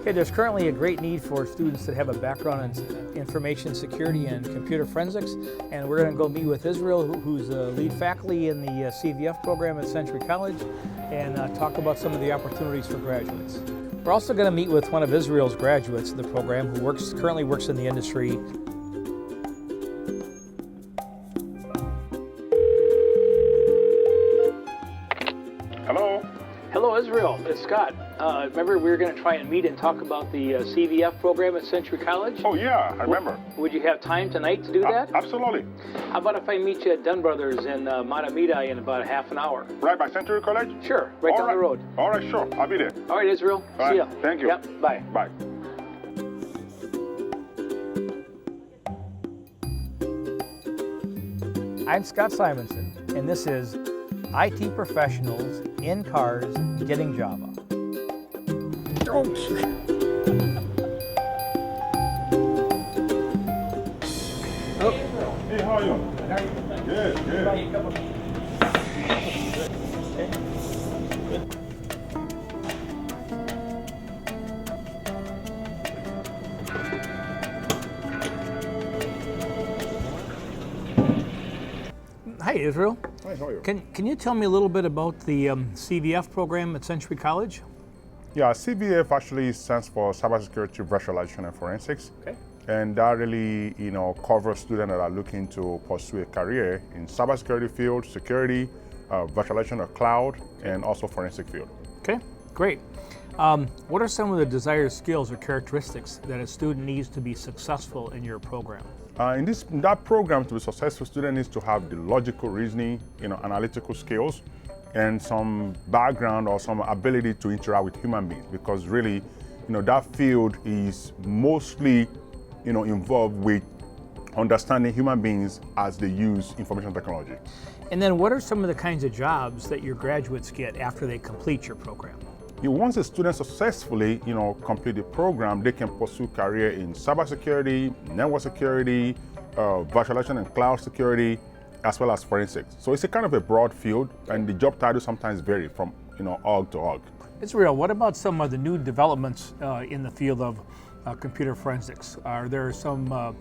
Okay, there's currently a great need for students that have a background in information security and computer forensics, and we're going to go meet with Israel, who's the lead faculty in the CVF program at Century College, and talk about some of the opportunities for graduates. We're also going to meet with one of Israel's graduates in the program who currently works in the industry. Hello? Hello, Israel. It's Scott. Remember we were going to try and meet and talk about the CVF program at Century College? Oh, yeah, I remember. Would you have time tonight to do that? Absolutely. How about if I meet you at Dunn Brothers in Matamida in about a half an hour? Right by Century College? Sure, right down the road. All right, sure. I'll be there. All right, Israel. All See right. ya. Thank you. Yep, bye. Bye. I'm Scott Simonson, and this is IT Professionals in Cars Getting Java. Hey, how are you? Good, good. Hi, Israel. Hi, how are you? Can you tell me a little bit about the CVF program at Century College? Yeah, CVF actually stands for Cybersecurity Virtualization and Forensics. Okay. And that really, covers students that are looking to pursue a career in cybersecurity field, security, virtualization of cloud, and also forensic field. Okay, great. What are some of the desired skills or characteristics that a student needs to be successful in your program? In that program, to be successful, student needs to have the logical reasoning, analytical skills, and some background or some ability to interact with human beings, because really, that field is mostly, involved with understanding human beings as they use information technology. And then what are some of the kinds of jobs that your graduates get after they complete your program? Once a student successfully, complete the program, they can pursue career in cybersecurity, network security, virtualization and cloud security, as well as forensics. So it's a kind of a broad field, and the job titles sometimes vary from, org to org. Israel, what about some of the new developments in the field of computer forensics? Are there some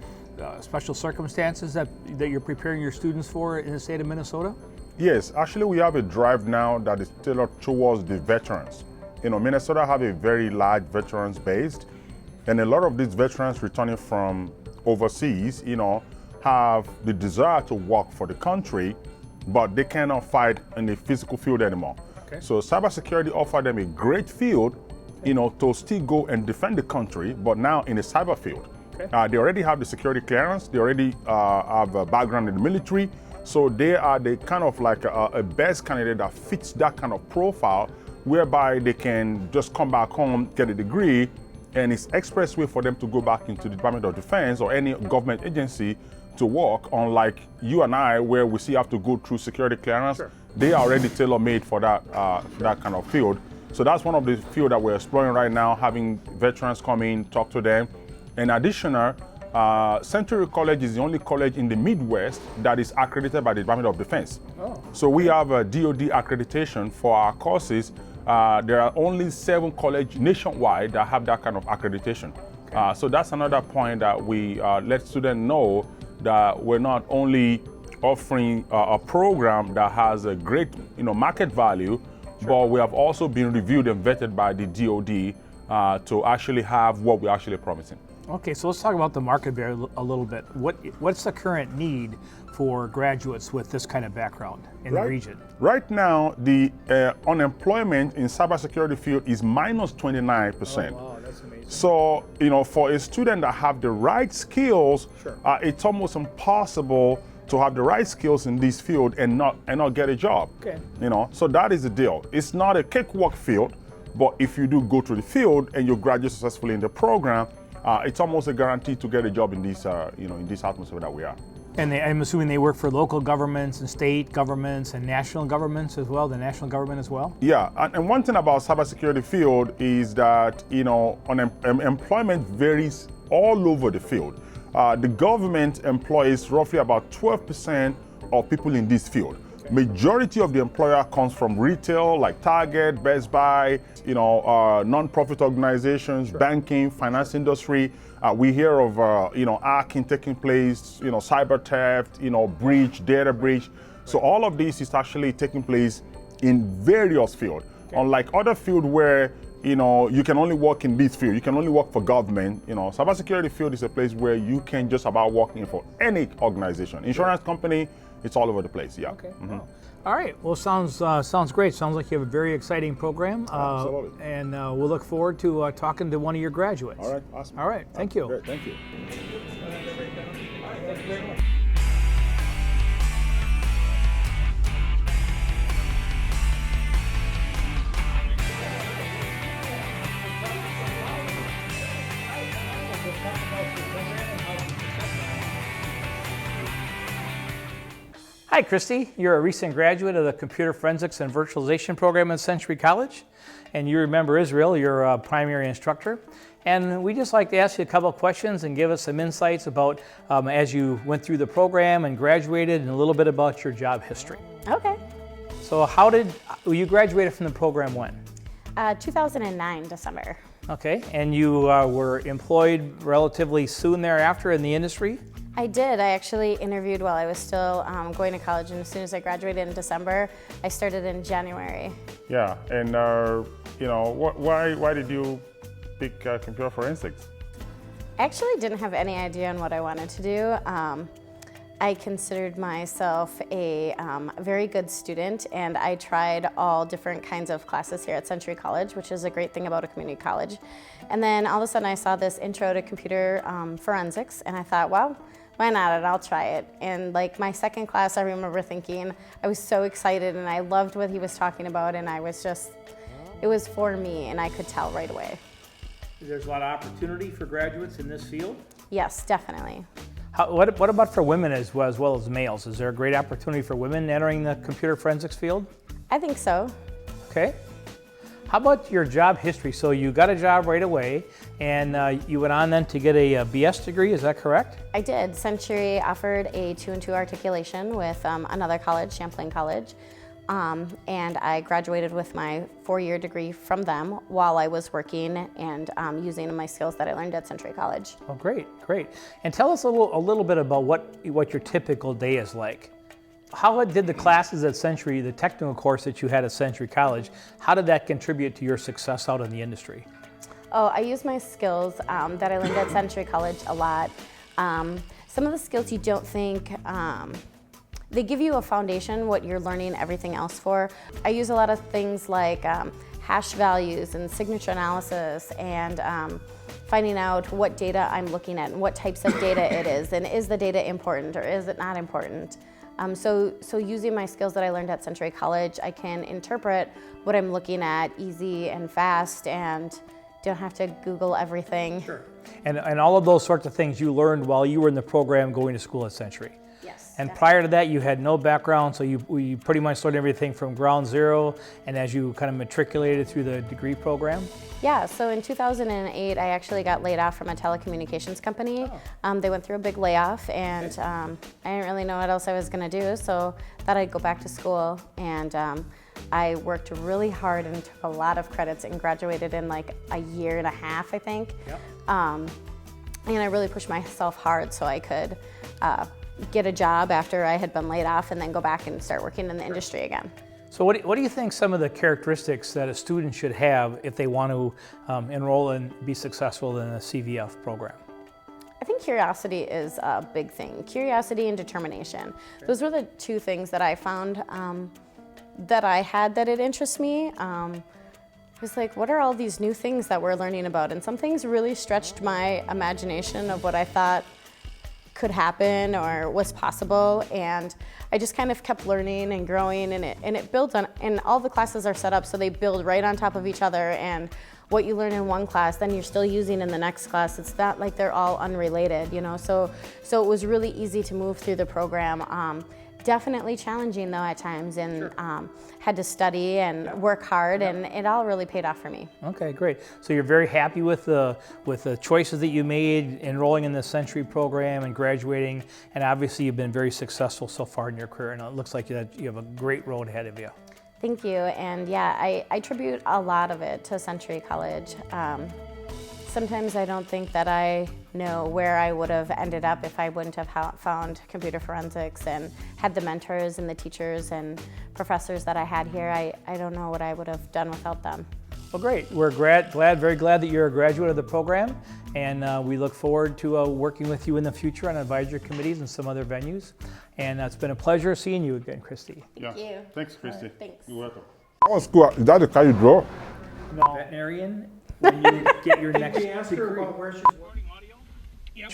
special circumstances that you're preparing your students for in the state of Minnesota? Yes, actually we have a drive now that is tailored towards the veterans. Minnesota have a very large veterans base, and a lot of these veterans returning from overseas, have the desire to work for the country, but they cannot fight in the physical field anymore. Okay. So cybersecurity offer them a great field, to still go and defend the country, but now in the cyber field. Okay. They already have the security clearance, they already have a background in the military, so they are the kind of like a best candidate that fits that kind of profile, whereby they can just come back home, get a degree, and it's express way for them to go back into the Department of Defense or any government agency to work, unlike you and I, where we still have to go through security clearance. Sure. They are already tailor-made for that kind of field. So that's one of the field that we're exploring right now, having veterans come in, talk to them. In addition, Century College is the only college in the Midwest that is accredited by the Department of Defense. Oh. So we have a DoD accreditation for our courses. There are only 7 colleges nationwide that have that kind of accreditation. Okay. So that's another point that we let students know, that we're not only offering a program that has a great market value, sure, but we have also been reviewed and vetted by the DoD to actually have what we're actually promising. Okay, so let's talk about the market there a little bit. What's the current need for graduates with this kind of background in the region? Right now, the unemployment in cybersecurity field is minus 29%. Oh, wow, that's amazing. So, for a student that have the right skills, sure, it's almost impossible to have the right skills in this field and not get a job. Okay. So that is the deal. It's not a cakewalk field, but if you do go to the field and you graduate successfully in the program, it's almost a guarantee to get a job in this, in this atmosphere that we are. And I'm assuming they work for local governments and state governments and national governments as well, the national government as well? Yeah, and one thing about cybersecurity field is that, employment varies all over the field. The government employs roughly about 12% of people in this field. Majority of the employer comes from retail, like Target, Best Buy, non-profit organizations, banking, finance industry. We hear of, hacking taking place, cyber theft, breach, data breach. So all of this is actually taking place in various fields. Unlike other fields where you can only work in this field, you can only work for government. Cybersecurity field is a place where you can just about work in for any organization. Insurance company, it's all over the place. Yeah. Okay. Wow. All right. Well, sounds great. Sounds like you have a very exciting program. Absolutely. And we'll look forward to talking to one of your graduates. All right. Awesome. All right. Thank you. Great. Thank you. Hi, Christy. You're a recent graduate of the Computer Forensics and Virtualization program at Century College, and you remember Israel, your primary instructor. And we just like to ask you a couple of questions and give us some insights about as you went through the program and graduated, and a little bit about your job history. Okay. So you graduated from the program when? 2009, December. Okay, and you were employed relatively soon thereafter in the industry? I did. I actually interviewed while I was still going to college, and as soon as I graduated in December, I started in January. Yeah, and why did you pick computer forensics? I actually didn't have any idea on what I wanted to do. I considered myself a very good student, and I tried all different kinds of classes here at Century College, which is a great thing about a community college. And then all of a sudden I saw this intro to computer forensics, and I thought, well, why not? And I'll try it. And like my second class, I remember thinking, I was so excited and I loved what he was talking about, and it was for me, and I could tell right away. There's a lot of opportunity for graduates in this field? Yes, definitely. What about for women as well as males? Is there a great opportunity for women entering the computer forensics field? I think so. Okay. How about your job history? So you got a job right away, and you went on then to get a BS degree, is that correct? I did. Century offered a 2-2 articulation with another college, Champlain College, and I graduated with my 4-year degree from them while I was working and using my skills that I learned at Century College. Oh, great, great. And tell us a little bit about what your typical day is like. How did the classes at Century, the technical course that you had at Century College, how did that contribute to your success out in the industry? Oh, I use my skills that I learned at Century College a lot. Some of the skills you don't think, they give you a foundation, what you're learning everything else for. I use a lot of things like hash values and signature analysis, and finding out what data I'm looking at and what types of data it is, and is the data important or is it not important. So using my skills that I learned at Century College, I can interpret what I'm looking at easy and fast, and don't have to Google everything. Sure. And all of those sorts of things you learned while you were in the program going to school at Century. Yes. And prior to that, you had no background, so you pretty much learned everything from ground zero, and as you kind of matriculated through the degree program? Yeah, so in 2008, I actually got laid off from a telecommunications company. Oh. They went through a big layoff, and I didn't really know what else I was gonna do, so thought I'd go back to school. And I worked really hard and took a lot of credits and graduated in like a year and a half, I think. Yep. And I really pushed myself hard so I could get a job after I had been laid off, and then go back and start working in the industry again. So what do you think some of the characteristics that a student should have if they want to enroll and be successful in a CVF program? I think curiosity is a big thing. Curiosity and determination. Okay. Those were the two things that I found that I had that it interests me. It was like, what are all these new things that we're learning about? And some things really stretched my imagination of what I thought could happen or was possible, and I just kind of kept learning and growing, and it builds on, and all the classes are set up so they build right on top of each other, and what you learn in one class then you're still using in the next class. It's not like they're all unrelated, so it was really easy to move through the program. Definitely challenging though at times, and had to study and work hard, and it all really paid off for me. Okay, great. So you're very happy with the choices that you made enrolling in the Century program and graduating, and obviously you've been very successful so far in your career, and it looks like you have a great road ahead of you. Thank you, and yeah, I attribute a lot of it to Century College. Sometimes I don't think that I know where I would have ended up if I wouldn't have found computer forensics and had the mentors and the teachers and professors that I had here. I don't know what I would have done without them. Well, great. We're very glad that you're a graduate of the program, and we look forward to working with you in the future on advisory committees and some other venues. And it's been a pleasure seeing you again, Christy. Thank you. Thanks, Christy. Thanks. You're welcome. That was cool. Is that the car you drove? No. Veterinarian, when you get your next degree.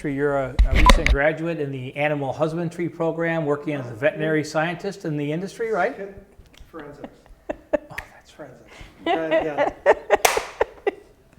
You're a recent graduate in the animal husbandry program, working as a veterinary scientist in the industry, right? Forensics. Oh, that's forensics. Yeah.